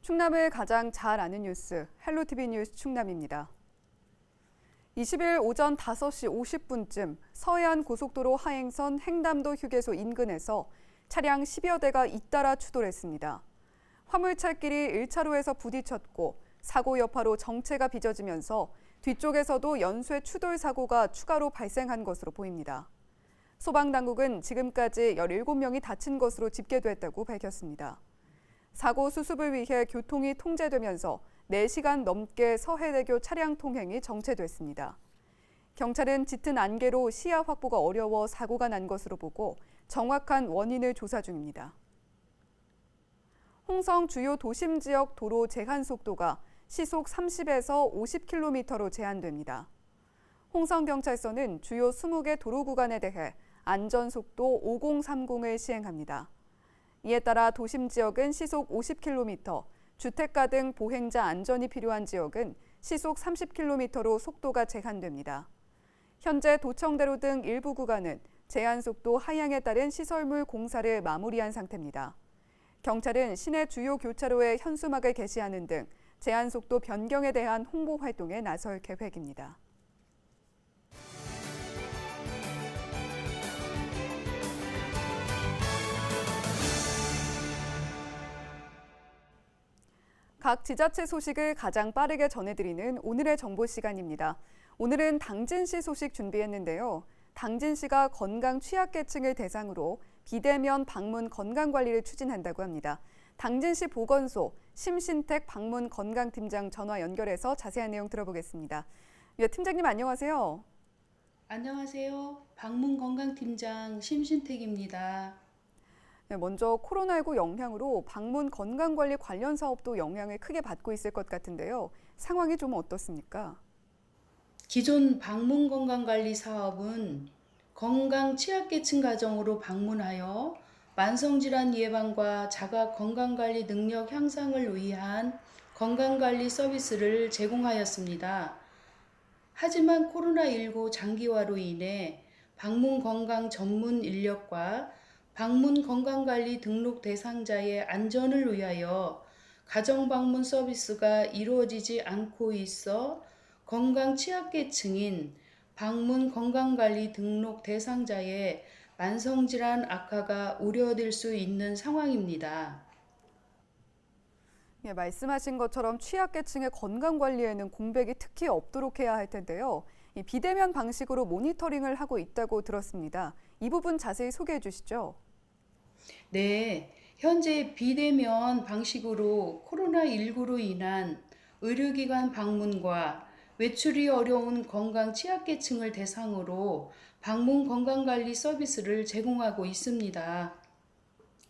충남을 가장 잘 아는 뉴스, 헬로티비 뉴스 충남입니다. 20일 오전 5시 50분쯤 서해안 고속도로 하행선 횡담도 휴게소 인근에서 차량 10여 대가 잇따라 추돌했습니다. 화물차끼리 1차로에서 부딪혔고 사고 여파로 정체가 빚어지면서 뒤쪽에서도 연쇄 추돌 사고가 추가로 발생한 것으로 보입니다. 소방당국은 지금까지 17명이 다친 것으로 집계됐다고 밝혔습니다. 사고 수습을 위해 교통이 통제되면서 4시간 넘게 서해대교 차량 통행이 정체됐습니다. 경찰은 짙은 안개로 시야 확보가 어려워 사고가 난 것으로 보고 정확한 원인을 조사 중입니다. 홍성 주요 도심 지역 도로 제한 속도가 시속 30에서 50km로 제한됩니다. 홍성경찰서는 주요 20개 도로 구간에 대해 안전속도 5030을 시행합니다. 이에 따라 도심 지역은 시속 50km, 주택가 등 보행자 안전이 필요한 지역은 시속 30km로 속도가 제한됩니다. 현재 도청대로 등 일부 구간은 제한속도 하향에 따른 시설물 공사를 마무리한 상태입니다. 경찰은 시내 주요 교차로에 현수막을 게시하는 등 제한속도 변경에 대한 홍보 활동에 나설 계획입니다. 각 지자체 소식을 가장 빠르게 전해드리는 오늘의 정보 시간입니다. 오늘은 당진시 소식 준비했는데요. 당진시가 건강 취약계층을 대상으로 비대면 방문 건강관리를 추진한다고 합니다. 당진시 보건소 심신택 방문 건강팀장 전화 연결해서 자세한 내용 들어보겠습니다. 예, 팀장님 안녕하세요. 안녕하세요. 방문건강팀장 심신택입니다. 네, 먼저 코로나19 영향으로 방문 건강관리 관련 사업도 영향을 크게 받고 있을 것 같은데요. 상황이 좀 어떻습니까? 기존 방문건강관리 사업은 건강 취약계층 가정으로 방문하여 만성질환 예방과 자가 건강관리 능력 향상을 위한 건강관리 서비스를 제공하였습니다. 하지만 코로나19 장기화로 인해 방문 건강 전문 인력과 방문 건강관리 등록 대상자의 안전을 위하여 가정 방문 서비스가 이루어지지 않고 있어 건강 취약계층인 방문 건강관리 등록 대상자의 만성질환 악화가 우려될 수 있는 상황입니다. 예, 말씀하신 것처럼 취약계층의 건강관리에는 공백이 특히 없도록 해야 할 텐데요. 이 비대면 방식으로 모니터링을 하고 있다고 들었습니다. 이 부분 자세히 소개해 주시죠. 네, 현재 비대면 방식으로 코로나19로 인한 의료기관 방문과 외출이 어려운 건강 취약계층을 대상으로 방문 건강관리 서비스를 제공하고 있습니다.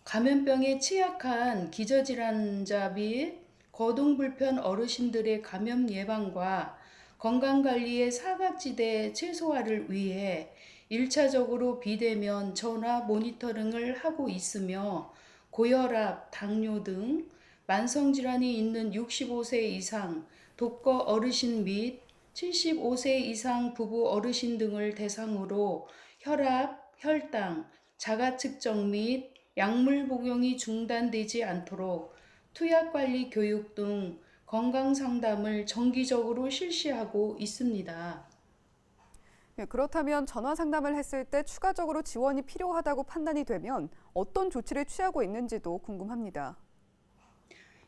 감염병에 취약한 기저질환자 및 거동불편 어르신들의 감염 예방과 건강관리의 사각지대 최소화를 위해 1차적으로 비대면 전화 모니터링을 하고 있으며 고혈압, 당뇨 등 만성질환이 있는 65세 이상 독거 어르신 및 75세 이상 부부 어르신 등을 대상으로 혈압, 혈당, 자가 측정 및 약물 복용이 중단되지 않도록 투약관리 교육 등 건강상담을 정기적으로 실시하고 있습니다. 예, 그렇다면 전화 상담을 했을 때 추가적으로 지원이 필요하다고 판단이 되면 어떤 조치를 취하고 있는지도 궁금합니다.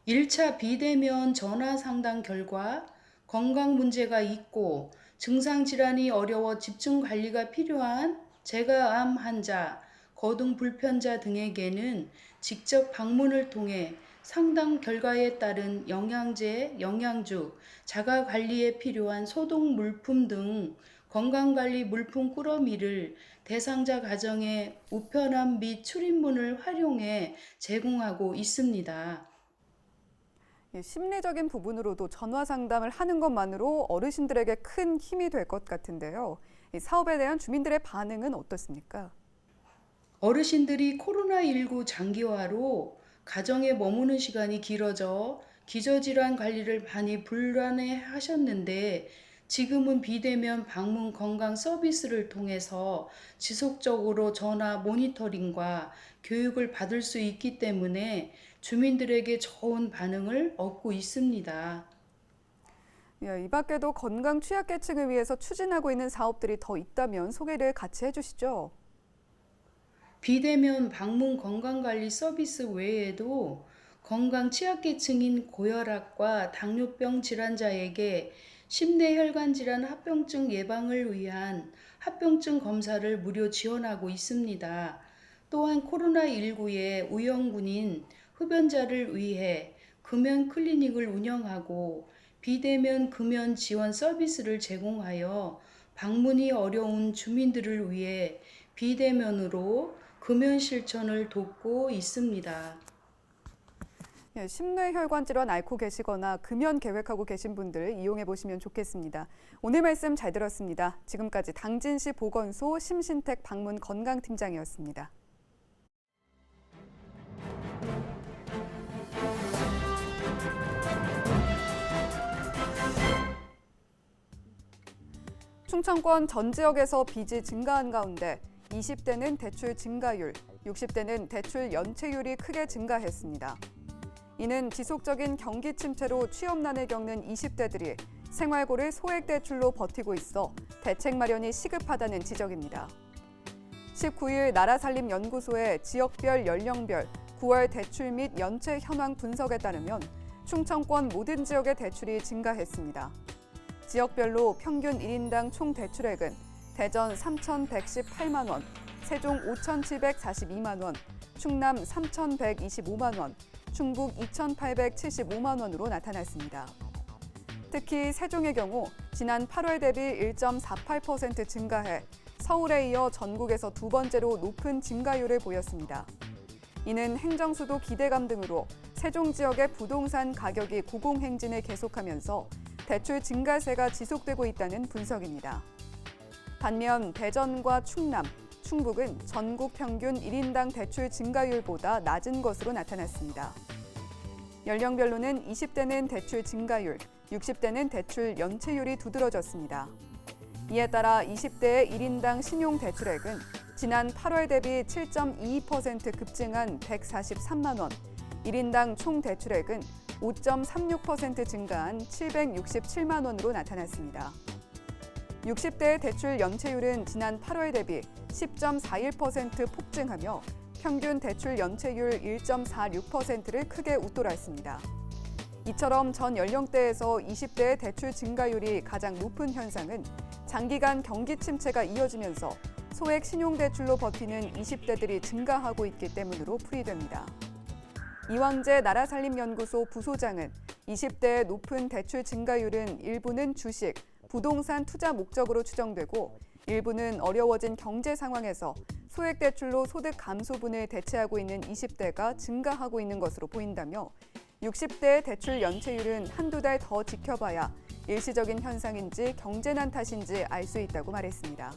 1차 비대면 전화 상담 결과 건강 문제가 있고 증상 질환이 어려워 집중 관리가 필요한 재가암 환자, 거동 불편자 등에게는 직접 방문을 통해 상담 결과에 따른 영양제, 영양죽, 자가 관리에 필요한 소독 물품 등 건강관리 물품 꾸러미를 대상자 가정의 우편함 및 출입문을 활용해 제공하고 있습니다. 예, 심리적인 부분으로도 전화 상담을 하는 것만으로 어르신들에게 큰 힘이 될 것 같은데요. 이 사업에 대한 주민들의 반응은 어떻습니까? 어르신들이 코로나19 장기화로 가정에 머무는 시간이 길어져 기저질환 관리를 많이 불안해 하셨는데 지금은 비대면 방문 건강 서비스를 통해서 지속적으로 전화 모니터링과 교육을 받을 수 있기 때문에 주민들에게 좋은 반응을 얻고 있습니다. 이 밖에도 건강 취약계층을 위해서 추진하고 있는 사업들이 더 있다면 소개를 같이 해주시죠. 비대면 방문 건강관리 서비스 외에도 건강 취약계층인 고혈압과 당뇨병 질환자에게 심내혈관 질환 합병증 예방을 위한 합병증 검사를 무료 지원하고 있습니다. 또한 코로나19의 우영군인 흡연자를 위해 금연 클리닉을 운영하고 비대면 금연 지원 서비스를 제공하여 방문이 어려운 주민들을 위해 비대면으로 금연 실천을 돕고 있습니다. 심뇌혈관 질환 앓고 계시거나 금연 계획하고 계신 분들 이용해 보시면 좋겠습니다. 오늘 말씀 잘 들었습니다. 지금까지 당진시 보건소 심신택 방문 건강팀장이었습니다. 충청권 전 지역에서 빚이 증가한 가운데 20대는 대출 증가율, 60대는 대출 연체율이 크게 증가했습니다. 이는 지속적인 경기 침체로 취업난을 겪는 20대들이 생활고를 소액 대출로 버티고 있어 대책 마련이 시급하다는 지적입니다. 19일 나라살림연구소의 지역별 연령별 9월 대출 및 연체 현황 분석에 따르면 충청권 모든 지역의 대출이 증가했습니다. 지역별로 평균 1인당 총 대출액은 대전 3,118만 원, 세종 5,742만 원, 충남 3,125만 원, 충북 2,875만 원으로 나타났습니다. 특히 세종의 경우 지난 8월 대비 1.48% 증가해 서울에 이어 전국에서 두 번째로 높은 증가율을 보였습니다. 이는 행정수도 기대감 등으로 세종 지역의 부동산 가격이 고공행진을 계속하면서 대출 증가세가 지속되고 있다는 분석입니다. 반면 대전과 충남, 충북은 전국 평균 1인당 대출 증가율보다 낮은 것으로 나타났습니다. 연령별로는 20대는 대출 증가율, 60대는 대출 연체율이 두드러졌습니다. 이에 따라 20대의 1인당 신용 대출액은 지난 8월 대비 7.22% 급증한 143만 원, 1인당 총 대출액은 5.36% 증가한 767만 원으로 나타났습니다. 60대의 대출 연체율은 지난 8월 대비 10.41% 폭증하며 평균 대출 연체율 1.46%를 크게 웃돌았습니다. 이처럼 전 연령대에서 20대의 대출 증가율이 가장 높은 현상은 장기간 경기 침체가 이어지면서 소액 신용대출로 버티는 20대들이 증가하고 있기 때문으로 풀이됩니다. 이왕재 나라살림연구소 부소장은 20대의 높은 대출 증가율은 일부는 주식, 부동산 투자 목적으로 추정되고 일부는 어려워진 경제 상황에서 소액 대출로 소득 감소분을 대체하고 있는 20대가 증가하고 있는 것으로 보인다며 60대의 대출 연체율은 한두 달 더 지켜봐야 일시적인 현상인지 경제난 탓인지 알 수 있다고 말했습니다.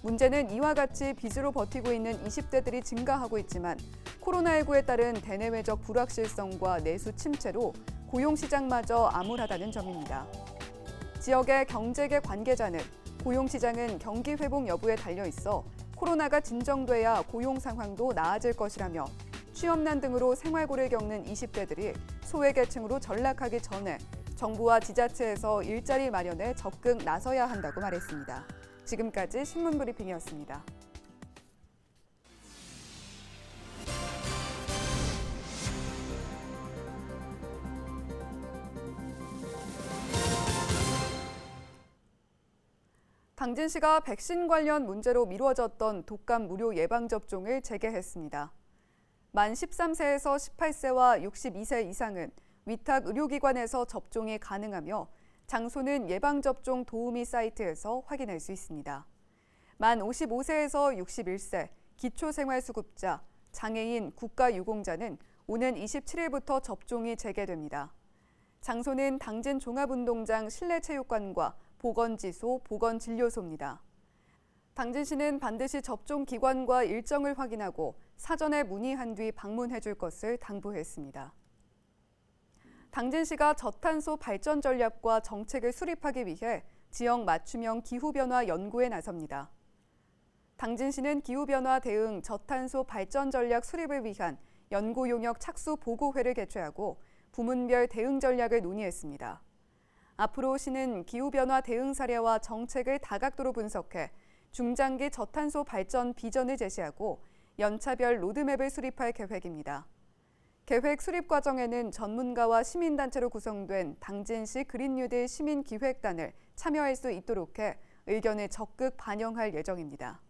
문제는 이와 같이 빚으로 버티고 있는 20대들이 증가하고 있지만 코로나19에 따른 대내외적 불확실성과 내수 침체로 고용시장마저 암울하다는 점입니다. 지역의 경제계 관계자는 고용시장은 경기 회복 여부에 달려 있어 코로나가 진정돼야 고용 상황도 나아질 것이라며 취업난 등으로 생활고를 겪는 20대들이 소외계층으로 전락하기 전에 정부와 지자체에서 일자리 마련에 적극 나서야 한다고 말했습니다. 지금까지 신문브리핑이었습니다. 당진시가 백신 관련 문제로 미뤄졌던 독감 무료 예방접종을 재개했습니다. 만 13세에서 18세와 62세 이상은 위탁 의료기관에서 접종이 가능하며 장소는 예방접종 도우미 사이트에서 확인할 수 있습니다. 만 55세에서 61세, 기초생활수급자, 장애인, 국가유공자는 오는 27일부터 접종이 재개됩니다. 장소는 당진 종합운동장 실내체육관과 보건지소, 보건진료소입니다. 당진시는 반드시 접종 기관과 일정을 확인하고 사전에 문의한 뒤 방문해 줄 것을 당부했습니다. 당진시가 저탄소 발전 전략과 정책을 수립하기 위해 지역 맞춤형 기후변화 연구에 나섭니다. 당진시는 기후변화 대응 저탄소 발전 전략 수립을 위한 연구 용역 착수 보고회를 개최하고 부문별 대응 전략을 논의했습니다. 앞으로 시는 기후변화 대응 사례와 정책을 다각도로 분석해 중장기 저탄소 발전 비전을 제시하고 연차별 로드맵을 수립할 계획입니다. 계획 수립 과정에는 전문가와 시민단체로 구성된 당진시 그린뉴딜 시민기획단을 참여할 수 있도록 해 의견을 적극 반영할 예정입니다.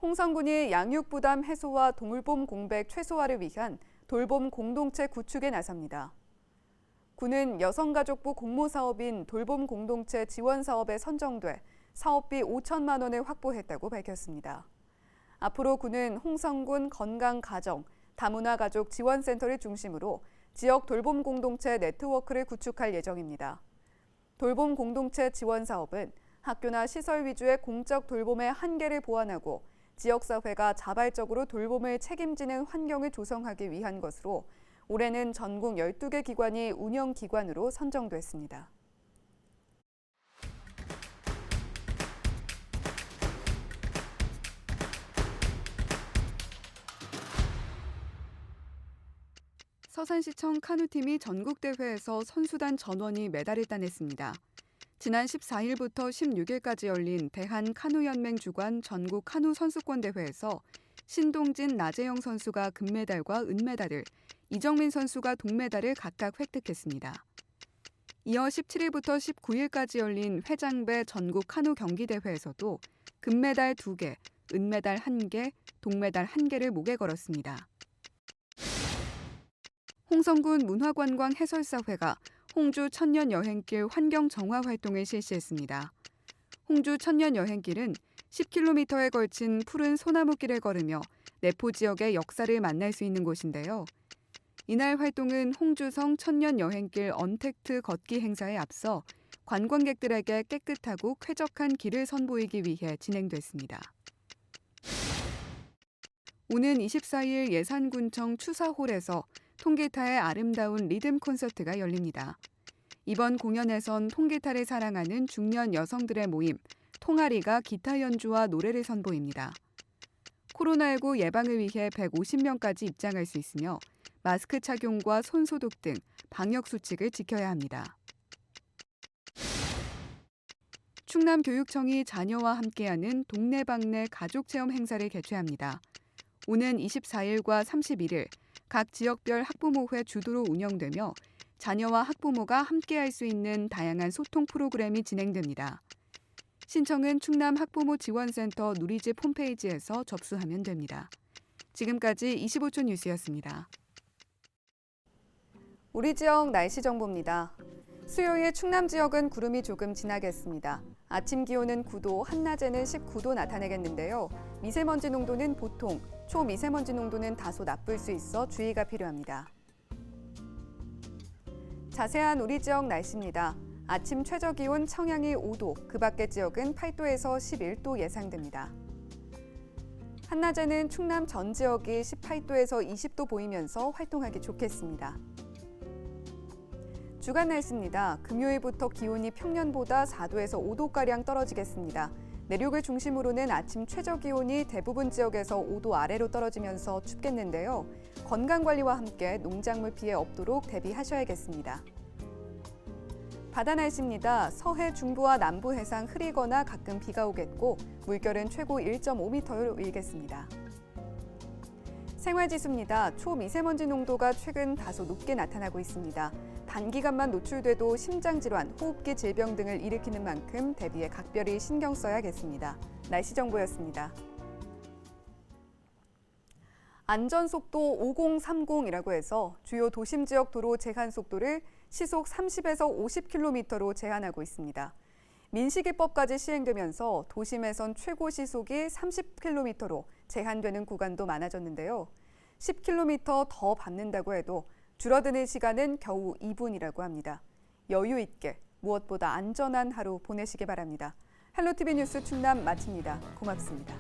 홍성군이 양육 부담 해소와 돌봄 공백 최소화를 위한 돌봄 공동체 구축에 나섭니다. 군은 여성가족부 공모사업인 돌봄 공동체 지원 사업에 선정돼 사업비 5천만 원을 확보했다고 밝혔습니다. 앞으로 군은 홍성군 건강가정, 다문화가족 지원센터를 중심으로 지역 돌봄 공동체 네트워크를 구축할 예정입니다. 돌봄 공동체 지원 사업은 학교나 시설 위주의 공적 돌봄의 한계를 보완하고 지역사회가 자발적으로 돌봄을 책임지는 환경을 조성하기 위한 것으로 올해는 전국 12개 기관이 운영기관으로 선정됐습니다. 서산시청 카누팀이 전국대회에서 선수단 전원이 메달을 따냈습니다. 지난 14일부터 16일까지 열린 대한카누연맹 주관 전국 카누 선수권대회에서 신동진, 나재영 선수가 금메달과 은메달을, 이정민 선수가 동메달을 각각 획득했습니다. 이어 17일부터 19일까지 열린 회장배 전국 카누 경기대회에서도 금메달 2개, 은메달 1개, 동메달 1개를 목에 걸었습니다. 홍성군 문화관광 해설사회가 홍주 천년여행길 환경 정화 활동을 실시했습니다. 홍주 천년여행길은 10km에 걸친 푸른 소나무길을 걸으며 내포 지역의 역사를 만날 수 있는 곳인데요. 이날 활동은 홍주성 천년여행길 언택트 걷기 행사에 앞서 관광객들에게 깨끗하고 쾌적한 길을 선보이기 위해 진행됐습니다. 오는 24일 예산군청 추사홀에서 통기타의 아름다운 리듬 콘서트가 열립니다. 이번 공연에선 통기타를 사랑하는 중년 여성들의 모임, 통아리가 기타 연주와 노래를 선보입니다. 코로나19 예방을 위해 150명까지 입장할 수 있으며 마스크 착용과 손소독 등 방역 수칙을 지켜야 합니다. 충남교육청이 자녀와 함께하는 동네방네 가족체험 행사를 개최합니다. 오는 24일과 31일 각 지역별 학부모회 주도로 운영되며 자녀와 학부모가 함께할 수 있는 다양한 소통 프로그램이 진행됩니다. 신청은 충남 학부모 지원센터 누리집 홈페이지에서 접수하면 됩니다. 지금까지 25초 뉴스였습니다. 우리 지역 날씨 정보입니다. 수요일 충남 지역은 구름이 조금 지나겠습니다. 아침 기온은 9도, 한낮에는 19도 나타내겠는데요. 미세먼지 농도는 보통, 초미세먼지 농도는 다소 나쁠 수 있어 주의가 필요합니다. 자세한 우리 지역 날씨입니다. 아침 최저 기온 청양이 5도, 그 밖의 지역은 8도에서 11도 예상됩니다. 한낮에는 충남 전 지역이 18도에서 20도 보이면서 활동하기 좋겠습니다. 주간 날씨입니다. 금요일부터 기온이 평년보다 4도에서 5도가량 떨어지겠습니다. 내륙을 중심으로는 아침 최저 기온이 대부분 지역에서 5도 아래로 떨어지면서 춥겠는데요. 건강관리와 함께 농작물 피해 없도록 대비하셔야겠습니다. 바다 날씨입니다. 서해 중부와 남부 해상 흐리거나 가끔 비가 오겠고 물결은 최고 1.5m로 일겠습니다. 생활지수입니다. 초미세먼지 농도가 최근 다소 높게 나타나고 있습니다. 단기간만 노출돼도 심장질환, 호흡기 질병 등을 일으키는 만큼 대비에 각별히 신경 써야겠습니다. 날씨 정보였습니다. 안전속도 5030이라고 해서 주요 도심 지역 도로 제한 속도를 시속 30에서 50km로 제한하고 있습니다. 민식이법까지 시행되면서 도심에선 최고 시속이 30km로 제한되는 구간도 많아졌는데요. 10km 더 밟는다고 해도 줄어드는 시간은 겨우 2분이라고 합니다. 여유 있게 무엇보다 안전한 하루 보내시기 바랍니다. 헬로티비 뉴스 충남 마칩니다. 고맙습니다.